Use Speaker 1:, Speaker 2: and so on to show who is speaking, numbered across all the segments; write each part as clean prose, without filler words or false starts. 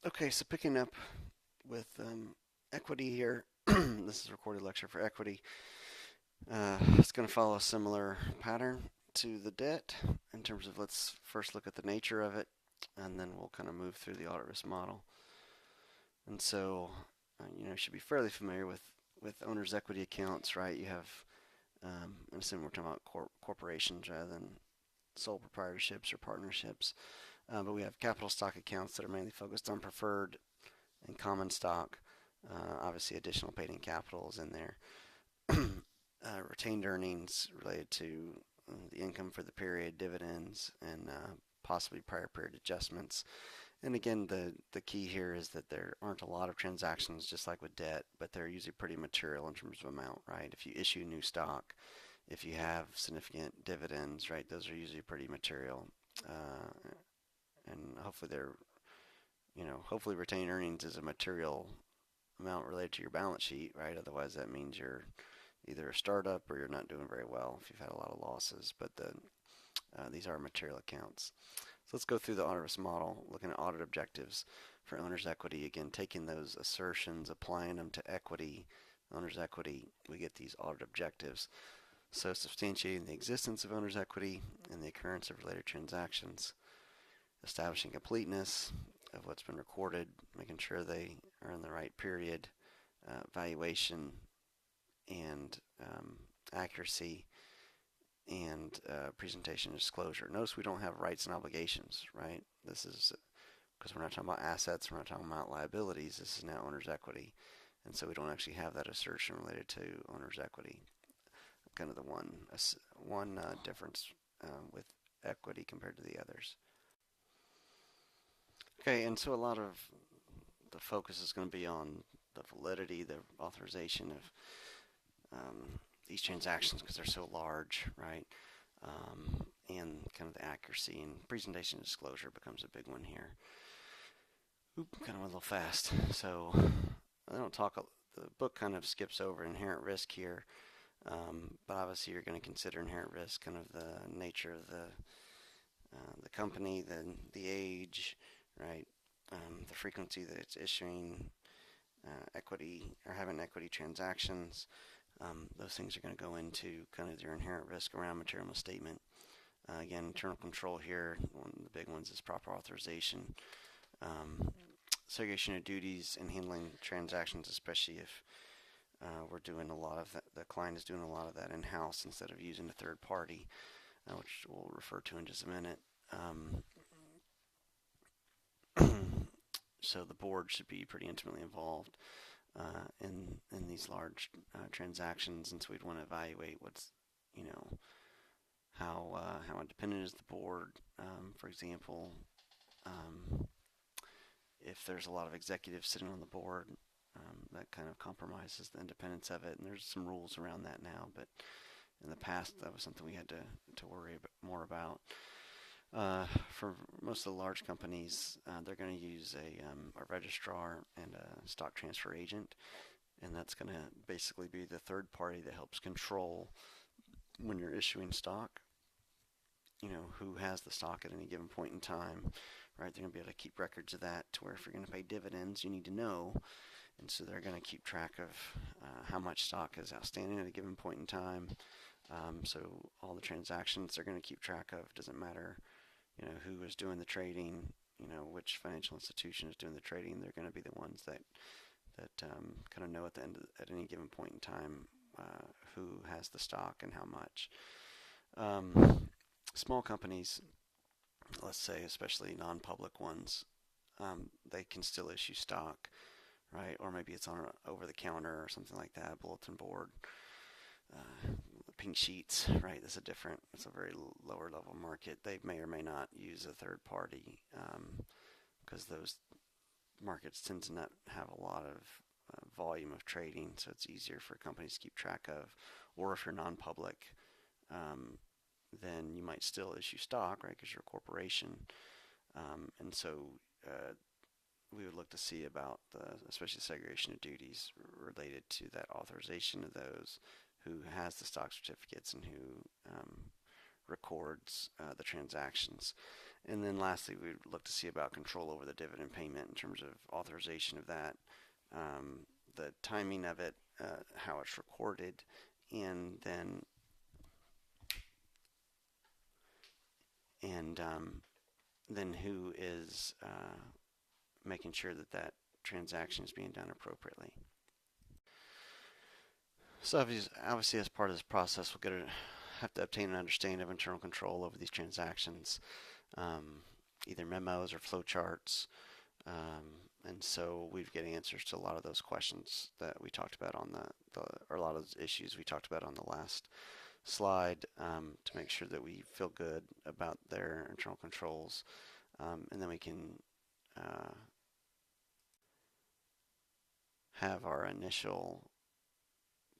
Speaker 1: Okay, so picking up with equity here. This is a recorded lecture for equity. It's going to follow a similar pattern to the debt in terms of let's first look at the nature of it, and then we'll kind of move through the audit risk model. And so, you should be fairly familiar with owner's equity accounts, right? You have, and assume we're talking about corporations rather than sole proprietorships or partnerships. But we have capital stock accounts that are mainly focused on preferred and common stock. Obviously, additional paid-in capital is in there. Retained earnings related to the income for the period, dividends, and possibly prior period adjustments. And again, the key here is that there aren't a lot of transactions, just like with debt, but they're usually pretty material in terms of amount, right? If you issue new stock, if you have significant dividends, right, those are usually pretty material. And hopefully retained earnings is a material amount related to your balance sheet, right? Otherwise, that means you're either a startup or you're not doing very well if you've had a lot of losses. But these are material accounts. So let's go through the audit risk model, looking at audit objectives for owner's equity. Again, taking those assertions, applying them to equity, owner's equity, we get these audit objectives. So substantiating the existence of owner's equity and the occurrence of related transactions, establishing completeness of what's been recorded, making sure they are in the right period, valuation and accuracy, and presentation and disclosure. Notice we don't have rights and obligations, right? This is because we're not talking about assets, we're not talking about liabilities. This is now owner's equity. And so we don't actually have that assertion related to owner's equity. Kind of the one difference with equity compared to the others. Okay, and so a lot of the focus is going to be on the validity, the authorization of these transactions because they're so large, right? And kind of the accuracy and presentation and disclosure becomes a big one here. Oop, kind of went a little fast. So I don't talk. The book kind of skips over inherent risk here, but obviously you're going to consider inherent risk, kind of the nature of the company, the age, right? The frequency that it's issuing equity or having equity transactions. Those things are going to go into kind of your inherent risk around material misstatement. Again, internal control here, one of the big ones is proper authorization. Segregation of duties and handling transactions, especially if we're doing a lot of that, the client is doing a lot of that in-house instead of using a third party, which we'll refer to in just a minute. So the board should be pretty intimately involved in these large transactions, and so we'd want to evaluate what's how independent is the board. For example, if there's a lot of executives sitting on the board, that kind of compromises the independence of it. And there's some rules around that now, but in the past that was something we had to worry more about. For most of the large companies, they're going to use a registrar and a stock transfer agent, and that's going to basically be the third party that helps control when you're issuing stock, who has the stock at any given point in time, right? They're going to be able to keep records of that to where if you're going to pay dividends, you need to know. And so they're going to keep track of how much stock is outstanding at a given point in time. So all the transactions they're going to keep track of. Doesn't matter who is doing the trading, which financial institution is doing the trading. They're going to be the ones that kind of know at any given point in time who has the stock and how much. Small companies, let's say, especially non-public ones, they can still issue stock, right? Or maybe it's on over the counter or something like that, bulletin board. Pink sheets, right? It's a very lower level market. They may or may not use a third party because those markets tend to not have a lot of volume of trading, so it's easier for companies to keep track of. Or if you're non-public, then you might still issue stock, right? Because you're a corporation, and so we would look to see about especially segregation of duties related to that authorization of those, who has the stock certificates and who records the transactions. And then lastly, we would look to see about control over the dividend payment in terms of authorization of that, the timing of it, how it's recorded, and and then who is making sure that that transaction is being done appropriately. So obviously, as part of this process, have to obtain an understanding of internal control over these transactions, um, either memos or flowcharts. And so we've get answers to a lot of those questions that we talked about on or a lot of those issues we talked about on the last slide, to make sure that we feel good about their internal controls. And then we can uh, have our initial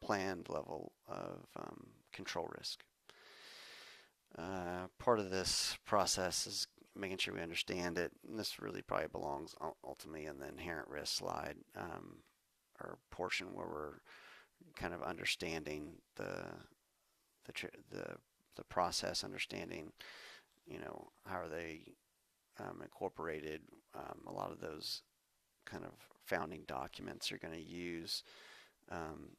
Speaker 1: planned level of control risk. Part of this process is making sure we understand it. And this really probably belongs ultimately in the inherent risk slide, or portion where we're kind of understanding the the process, understanding, how are they incorporated. A lot of those kind of founding documents you're going to use um,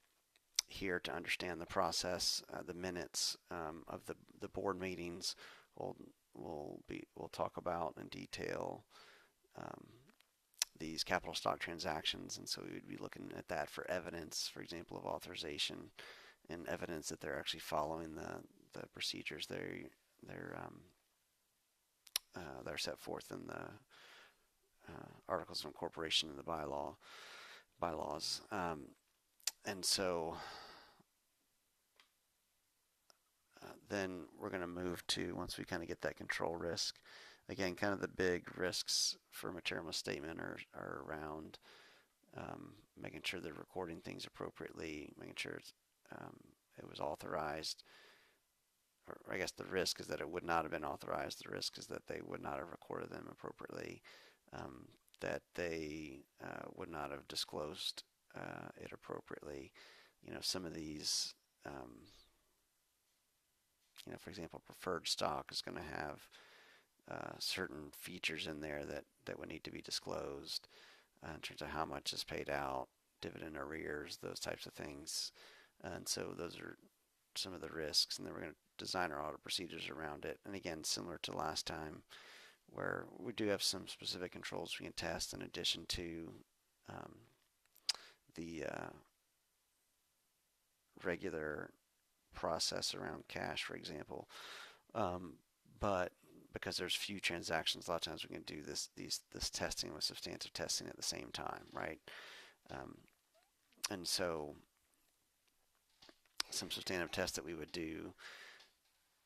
Speaker 1: here to understand the process. The minutes of the board meetings will we'll talk about in detail um, these capital stock transactions, and so we would be looking at that for evidence, for example, of authorization and evidence that they're actually following the procedures they're they're set forth in the articles of incorporation and the bylaws. And so then we're going to move to, once we kind of get that control risk, again, kind of the big risks for material misstatement are around making sure they're recording things appropriately, making sure it was authorized. Or I guess the risk is that it would not have been authorized. The risk is that they would not have recorded them appropriately, that they would not have disclosed it appropriately. Some of these, for example, preferred stock is going to have certain features in there that would need to be disclosed in terms of how much is paid out, dividend arrears, those types of things. And so those are some of the risks, and then we're going to design our audit procedures around it. And again, similar to last time, where we do have some specific controls we can test in addition to um, the regular process around cash, for example. But because there's few transactions, a lot of times we can do this testing with substantive testing at the same time, right? Um, and so some substantive tests that we would do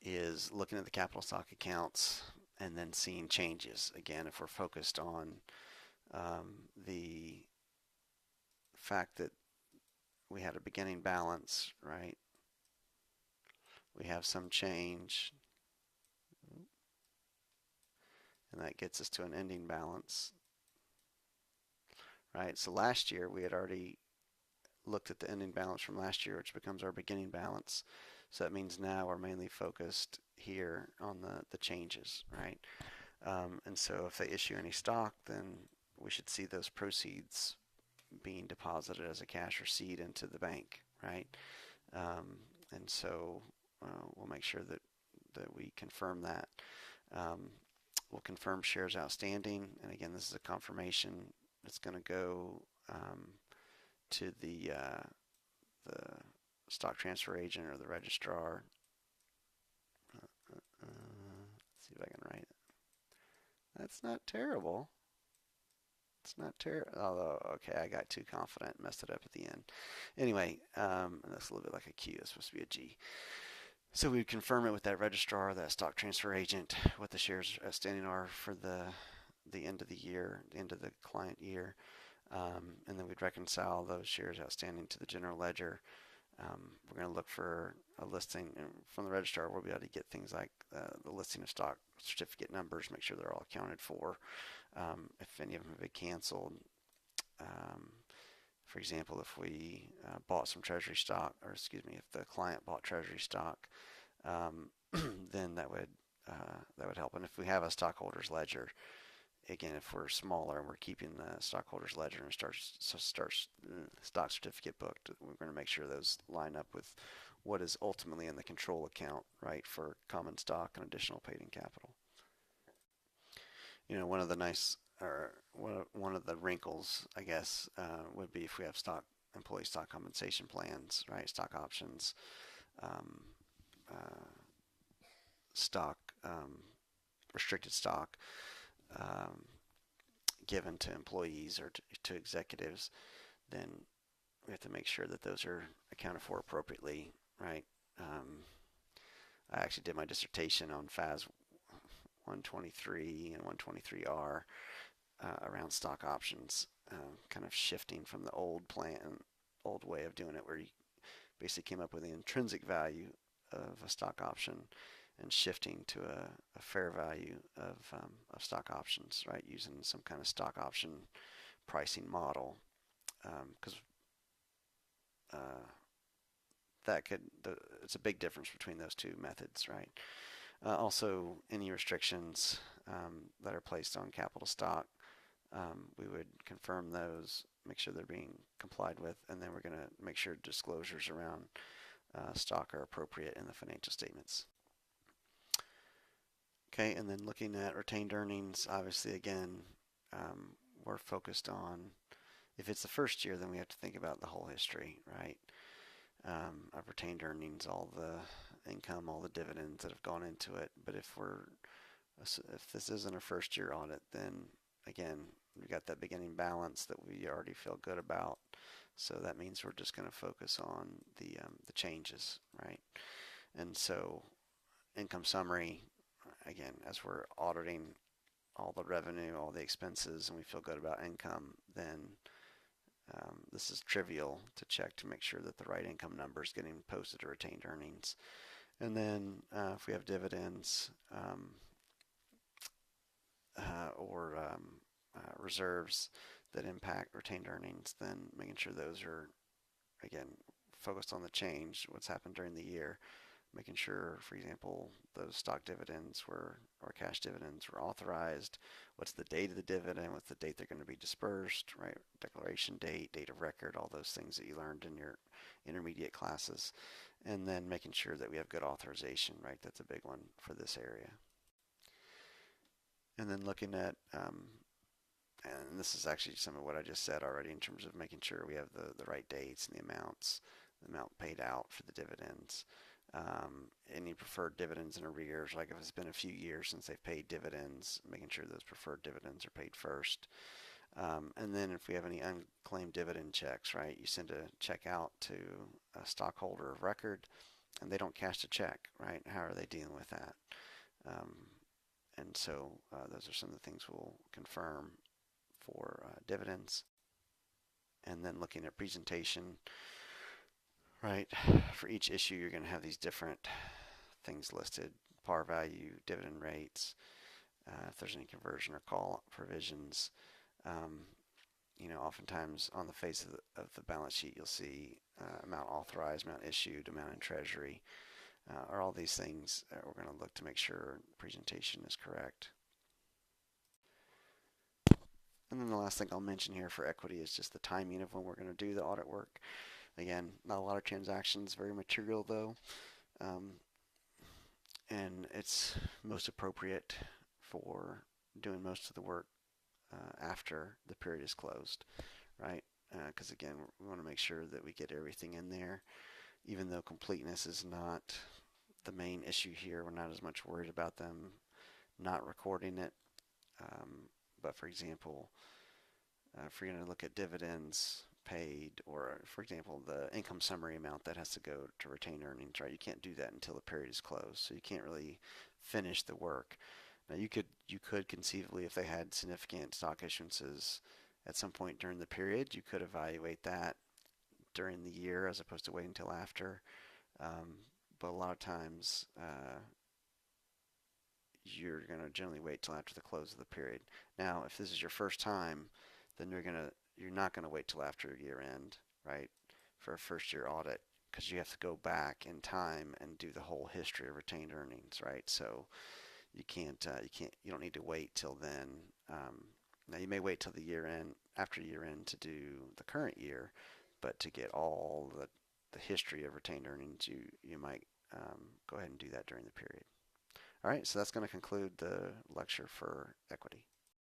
Speaker 1: is looking at the capital stock accounts and then seeing changes. Again, if we're focused on the fact that we had a beginning balance, right? We have some change, and that gets us to an ending balance, right? So last year we had already looked at the ending balance from last year, which becomes our beginning balance. So that means now we're mainly focused here on the changes, right? And so if they issue any stock, then we should see those proceeds being deposited as a cash receipt into the bank, right? And so we'll make sure that we confirm that. We'll confirm shares outstanding, and again, this is a confirmation. It's going to go to the stock transfer agent or the registrar. Let's see if I can write it. That's not terrible. It's not terrible. Although, okay, I got too confident, messed it up at the end. Anyway, that's a little bit like a Q. It's supposed to be a G. So we would confirm it with that registrar, that stock transfer agent, what the shares outstanding are for the end of the year, the end of the client year. And then we'd reconcile those shares outstanding to the general ledger. We're going to look for a listing from the registrar. We'll be able to get things like the listing of stock certificate numbers, make sure they're all accounted for. If any of them have been canceled, for example, if we bought some treasury stock, or excuse me, if the client bought treasury stock, then that would that would help. And if we have a stockholders ledger, again, if we're smaller and we're keeping the stockholders ledger and starts stock certificate booked, we're going to make sure those line up with what is ultimately in the control account, right, for common stock and additional paid-in capital. One of the nice, or one of the wrinkles, I guess, would be if we have employee stock compensation plans, right, stock options, um, uh, stock, restricted stock, um, given to employees or to executives, then we have to make sure that those are accounted for appropriately, right? Um, I actually did my dissertation on FAS 123 and 123R around stock options, kind of shifting from the old way of doing it, where you basically came up with the intrinsic value of a stock option and shifting to a fair value of stock options, right, using some kind of stock option pricing model, because that could it's a big difference between those two methods, right? Also, any restrictions that are placed on capital stock, we would confirm those, make sure they're being complied with, and then we're going to make sure disclosures around stock are appropriate in the financial statements. Okay, and then looking at retained earnings, obviously, again, we're focused on, if it's the first year, then we have to think about the whole history, right? I've retained earnings, all the income, all the dividends that have gone into it. But if this isn't a first year audit, then again, we've got that beginning balance that we already feel good about. So that means we're just going to focus on the changes, right? And so income summary, again, as we're auditing all the revenue, all the expenses, and we feel good about income, then this is trivial to check to make sure that the right income number is getting posted to retained earnings. And then if we have dividends or reserves that impact retained earnings, then making sure those are, again, focused on the change, what's happened during the year, making sure, for example, those stock dividends or cash dividends were authorized. What's the date of the dividend? What's the date they're going to be dispersed, right? Declaration date, date of record, all those things that you learned in your intermediate classes. And then making sure that we have good authorization, right? That's a big one for this area. And then looking at, and this is actually some of what I just said already in terms of making sure we have the right dates and the amounts, the amount paid out for the dividends. Any preferred dividends in arrears, like if it's been a few years since they've paid dividends, making sure those preferred dividends are paid first. And then if we have any unclaimed dividend checks, right, you send a check out to a stockholder of record and they don't cash the check, right? How are they dealing with that? And so those are some of the things we'll confirm for dividends. And then looking at presentation, right, for each issue you're going to have these different things listed: par value, dividend rates, if there's any conversion or call provisions. Oftentimes on the face of the balance sheet you'll see amount authorized, amount issued, amount in treasury, or all these things. We're going to look to make sure presentation is correct. And then the last thing I'll mention here for equity is just the timing of when we're going to do the audit work. Again, not a lot of transactions, very material though, and it's most appropriate for doing most of the work after the period is closed, right? Because again, we want to make sure that we get everything in there, even though completeness is not the main issue here. We're not as much worried about them not recording it. But for example, if you're going to look at dividends paid, or for example, the income summary amount that has to go to retained earnings, right? You can't do that until the period is closed, so you can't really finish the work. Now you could conceivably, if they had significant stock issuances at some point during the period, you could evaluate that during the year as opposed to waiting until after. But a lot of times you're going to generally wait till after the close of the period. Now, if this is your first time, then you're not going to wait till after year end, right, for a first year audit, because you have to go back in time and do the whole history of retained earnings, right? So you don't need to wait till then. Now you may wait till the year end, after year end, to do the current year, but to get all the history of retained earnings, you might go ahead and do that during the period. All right, so that's going to conclude the lecture for equity.